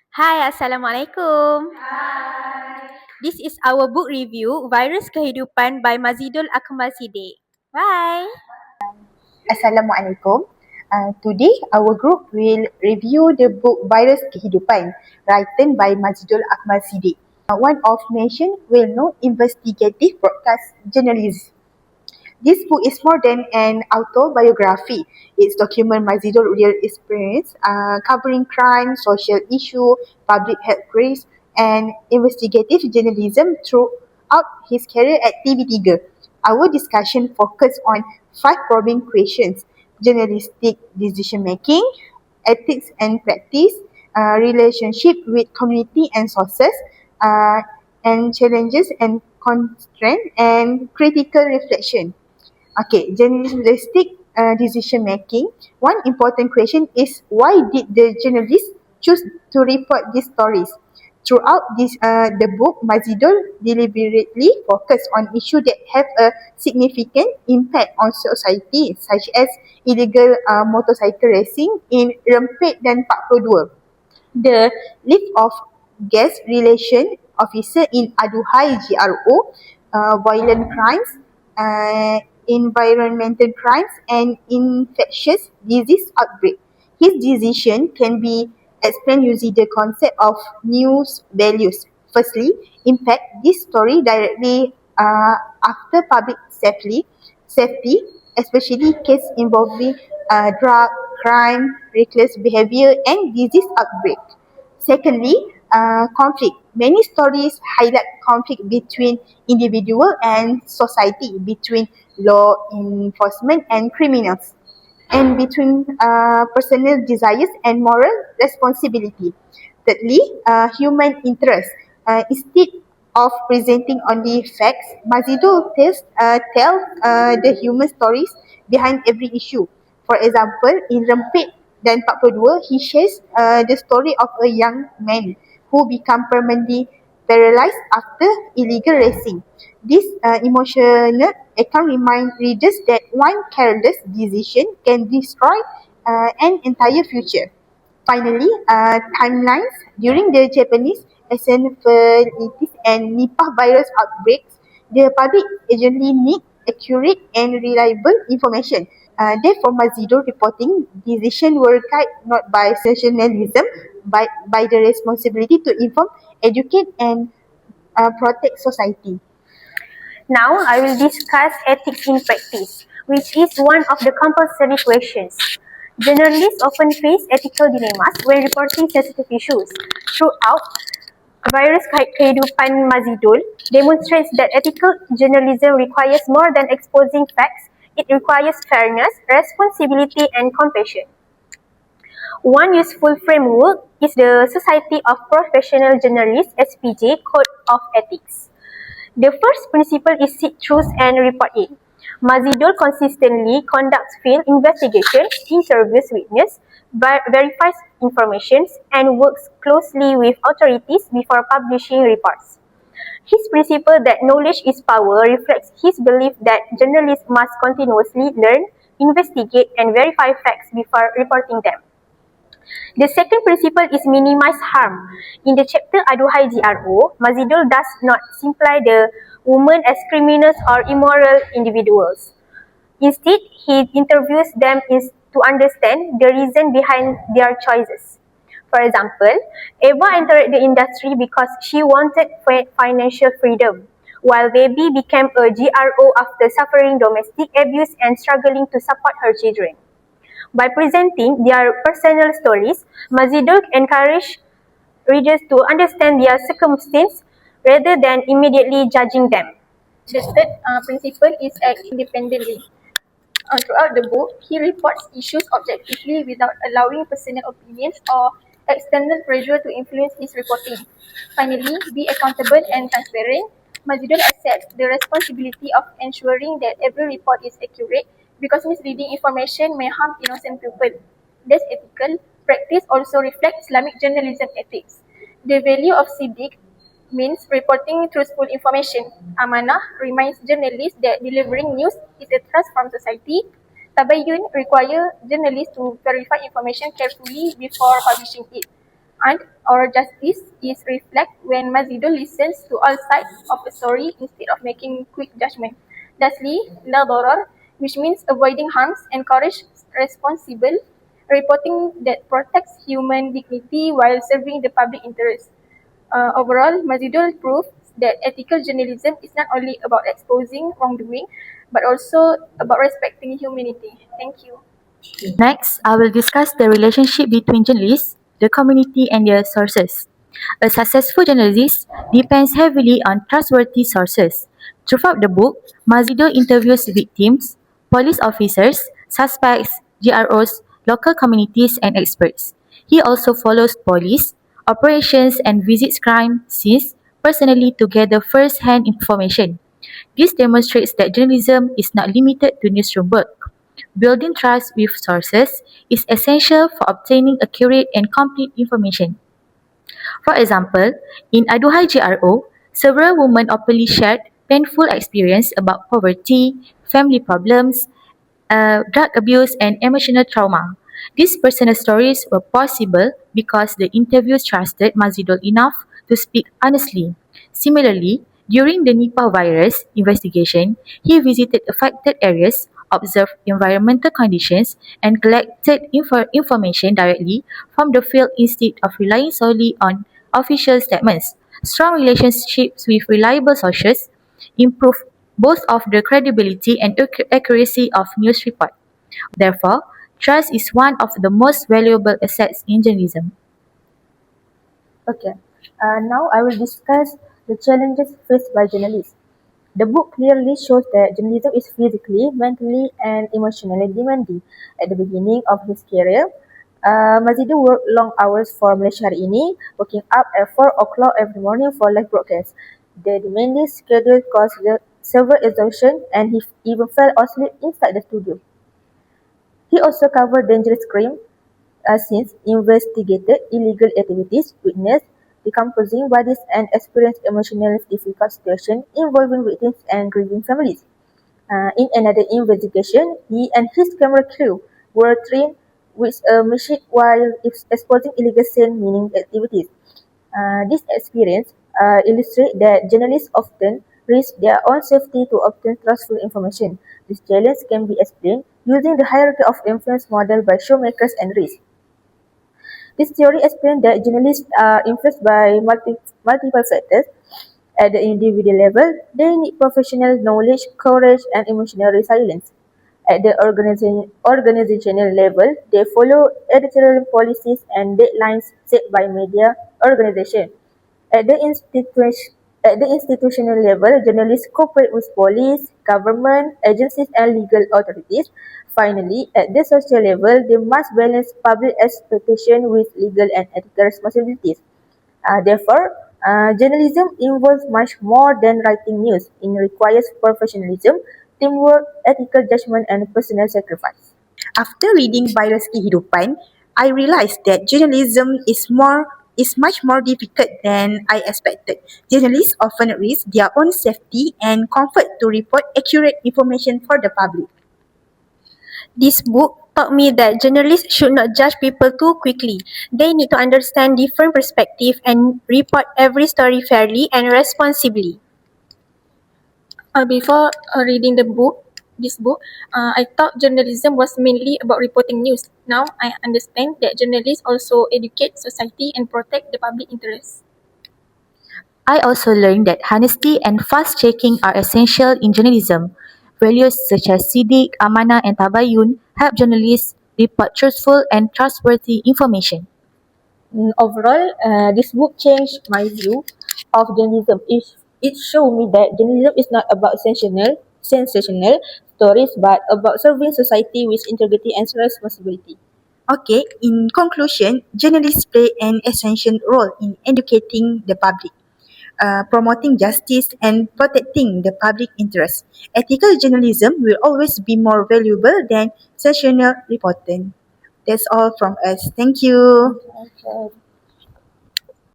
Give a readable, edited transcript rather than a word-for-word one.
Hai, Assalamualaikum. This is our book review, Virus Kehidupan by Mazidul Akmal Siddiq. Bye. Assalamualaikum. Today, our group will review the book Virus Kehidupan, written by Majidul Akmal Siddiq, one of nation well-known investigative broadcast journalists. This book is more than an autobiography. It's document Majidul real experience, covering crime, social issue, public health risk, and investigative journalism throughout his career at TV3. Our discussion focused on 5 probing questions: journalistic decision making, ethics and practice, relationship with community and sources, uh, and challenges and constraints, and critical reflection. Okay, journalistic decision making. One important question is, why did the journalist choose to report these stories? Throughout the book, Mazidul deliberately focused on issues that have a significant impact on society, such as illegal motorcycle racing in Rempit dan 42, the lift of gas relation officer in Aduhai GRO, violent crimes, environmental crimes, and infectious disease outbreak. His decision can be explained using the concept of news values. Firstly, impact this story directly after public safety, especially case involving drug, crime, reckless behavior, and disease outbreak. Secondly, conflict. Many stories highlight conflict between individual and society, between law enforcement and criminals, and between personal desires and moral responsibility. Thirdly, human interest. Instead of presenting only facts, Mazido tell the human stories behind every issue. For example, in Rempit dan 42, he shares the story of a young man who become permanently paralyzed after illegal racing. This emotional account reminds readers that one careless decision can destroy an entire future. Finally, timelines. During the Japanese encephalitis and Nipah virus outbreaks, the public urgently need accurate and reliable information. Therefore, Mazido reporting decisions were guided not by sensationalism, but by the responsibility to inform, educate, and protect society. Now, I will discuss ethics in practice, which is one of the compulsory questions. Journalists often face ethical dilemmas when reporting sensitive issues. Throughout, Virus Kehidupan Mazidul demonstrates that ethical journalism requires more than exposing facts. It requires fairness, responsibility, and compassion. One useful framework is the Society of Professional Journalists (SPJ) Code of Ethics. The first principle is seek truth and report it. Mazidul consistently conducts field investigations, interviews witnesses, verifies information, and works closely with authorities before publishing reports. His principle that knowledge is power reflects his belief that journalists must continuously learn, investigate, and verify facts before reporting them. The second principle is minimize harm. In the chapter Aduhai GRO, Mazidul does not simplify the women as criminals or immoral individuals. Instead, he interviews them to understand the reason behind their choices. For example, Eva entered the industry because she wanted financial freedom, while Baby became a GRO after suffering domestic abuse and struggling to support her children. By presenting their personal stories, Mazidul encouraged readers to understand their circumstances rather than immediately judging them. The third principle is act independently. Throughout the book, he reports issues objectively without allowing personal opinions or external pressure to influence his reporting. Finally, be accountable and transparent. Mazidul accepts the responsibility of ensuring that every report is accurate because misleading information may harm innocent people. This ethical practice also reflects Islamic journalism ethics. The value of Siddiq means reporting truthful information. Amanah reminds journalists that delivering news is a trust from society. Tabayyun requires journalists to verify information carefully before publishing it. Art or justice is reflected when Mazidul listens to all sides of a story instead of making quick judgment. Lastly, la darar, which means avoiding harms, encourage responsible reporting that protects human dignity while serving the public interest. Overall, Mazidul proves that ethical journalism is not only about exposing wrongdoing, but also about respecting humanity. Thank you. Next, I will discuss the relationship between journalists, the community, and their sources. A successful journalist depends heavily on trustworthy sources. Throughout the book, Mazido interviews victims, police officers, suspects, GROs, local communities, and experts. He also follows police operations and visits crime scenes personally to gather first-hand information. This demonstrates that journalism is not limited to newsroom work. Building trust with sources is essential for obtaining accurate and complete information. For example, in Aduhai GRO, several women openly shared painful experience about poverty, family problems, drug abuse, and emotional trauma. These personal stories were possible because the interviews trusted Mazidul enough to speak honestly. Similarly, during the Nipah virus investigation, he visited affected areas, observed environmental conditions, and collected information directly from the field instead of relying solely on official statements. Strong relationships with reliable sources improve both of the credibility and accuracy of news report. Therefore, trust is one of the most valuable assets in journalism. Okay, now I will discuss the challenges faced by journalists. The book clearly shows that journalism is physically, mentally, and emotionally demanding. At the beginning of his career, Mazidu worked long hours for Malaysia Hari Ini, waking up at 4 o'clock every morning for live broadcast. The demanding schedule caused severe exhaustion, and he even fell asleep inside the studio. He also covered dangerous crime scenes, investigated illegal activities, witnessed decomposing bodies, and experienced emotionally difficult situations involving victims and grieving families. In another investigation, he and his camera crew were trained with a machine while exposing illegal scene mining activities. This experience illustrates that journalists often risk their own safety to obtain trustful information. This challenge can be explained using the hierarchy of influence model by showmakers and risk. This theory explains that journalists are influenced by multiple factors. At the individual level, they need professional knowledge, courage, and emotional resilience. At the organizational level, they follow editorial policies and deadlines set by media organizations. At the institutional level, journalists cooperate with police, government, agencies, and legal authorities. Finally, at the social level, they must balance public expectation with legal and ethical responsibilities. Therefore, journalism involves much more than writing news. It requires professionalism, teamwork, ethical judgment, and personal sacrifice. After reading Virus Kehidupan, I realized that journalism is much more difficult than I expected. Journalists often risk their own safety and comfort to report accurate information for the public. This book taught me that journalists should not judge people too quickly. They need to understand different perspectives and report every story fairly and responsibly. Before reading this book, I thought journalism was mainly about reporting news. Now I understand that journalists also educate society and protect the public interest. I also learned that honesty and fast checking are essential in journalism. Values such as Siddiq, Amanah, and Tabayun help journalists report truthful and trustworthy information. Overall, this book changed my view of journalism. It showed me that journalism is not about sensational stories, but about serving society with integrity and responsibility. Okay, in conclusion, journalists play an essential role in educating the public, promoting justice, and protecting the public interest. Ethical journalism will always be more valuable than sensational reporting. That's all from us. Thank you. Okay.